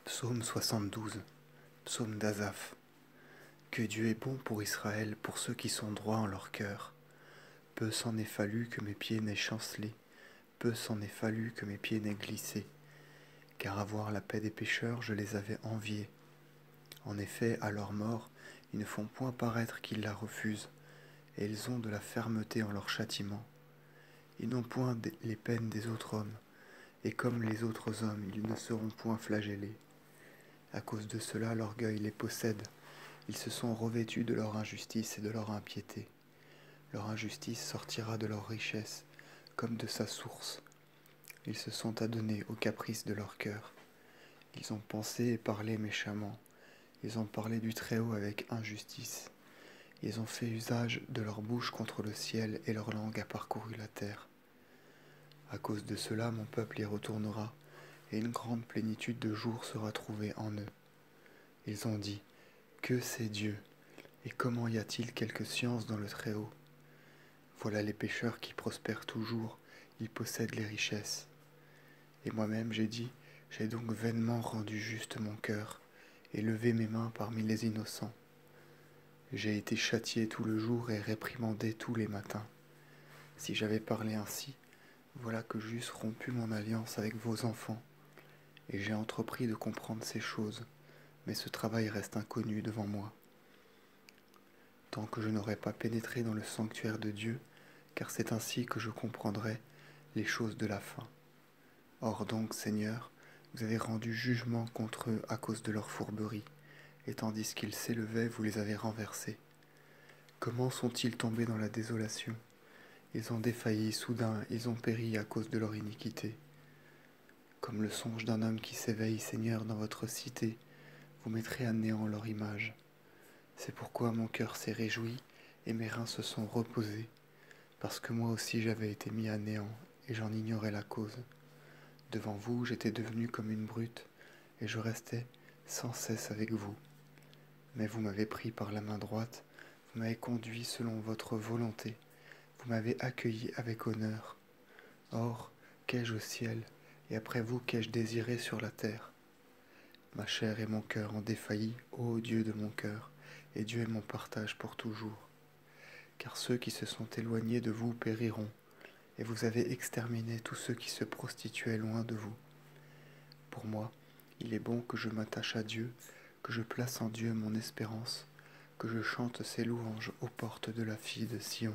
Psaume 72, psaume d'Asaph. Que Dieu est bon pour Israël, pour ceux qui sont droits en leur cœur. Peu s'en est fallu que mes pieds n'aient chancelé, peu s'en est fallu que mes pieds n'aient glissé, car à voir la paix des pécheurs, je les avais enviés. En effet, à leur mort, ils ne font point paraître qu'ils la refusent, et ils ont de la fermeté en leur châtiment. Ils n'ont point les peines des autres hommes, et comme les autres hommes, ils ne seront point flagellés. À cause de cela, l'orgueil les possède. Ils se sont revêtus de leur injustice et de leur impiété. Leur injustice sortira de leur richesse, comme de sa source. Ils se sont adonnés aux caprices de leur cœur. Ils ont pensé et parlé méchamment. Ils ont parlé du Très-Haut avec injustice. Ils ont fait usage de leur bouche contre le ciel, et leur langue a parcouru la terre. À cause de cela, mon peuple y retournera, et une grande plénitude de jours sera trouvée en eux. Ils ont dit, que c'est Dieu, et comment y a-t-il quelque science dans le Très-Haut? Voilà les pécheurs qui prospèrent toujours, ils possèdent les richesses. Et moi-même j'ai dit, j'ai donc vainement rendu juste mon cœur, et levé mes mains parmi les innocents. J'ai été châtié tout le jour et réprimandé tous les matins. Si j'avais parlé ainsi, voilà que j'eusse rompu mon alliance avec vos enfants, et j'ai entrepris de comprendre ces choses, mais ce travail reste inconnu devant moi. Tant que je n'aurai pas pénétré dans le sanctuaire de Dieu, car c'est ainsi que je comprendrai les choses de la fin. Or donc, Seigneur, vous avez rendu jugement contre eux à cause de leur fourberie, et tandis qu'ils s'élevaient, vous les avez renversés. Comment sont-ils tombés dans la désolation? Ils ont défailli soudain, ils ont péri à cause de leur iniquité. Comme le songe d'un homme qui s'éveille, Seigneur, dans votre cité, vous mettrez à néant leur image. C'est pourquoi mon cœur s'est réjoui et mes reins se sont reposés, parce que moi aussi j'avais été mis à néant et j'en ignorais la cause. Devant vous, j'étais devenu comme une brute et je restais sans cesse avec vous. Mais vous m'avez pris par la main droite, vous m'avez conduit selon votre volonté, vous m'avez accueilli avec honneur. Or, qu'ai-je au ciel, et après vous qu'ai-je désiré sur la terre? Ma chair et mon cœur ont défailli, ô Dieu de mon cœur, et Dieu est mon partage pour toujours. Car ceux qui se sont éloignés de vous périront, et vous avez exterminé tous ceux qui se prostituaient loin de vous. Pour moi, il est bon que je m'attache à Dieu, que je place en Dieu mon espérance, que je chante ses louanges aux portes de la fille de Sion.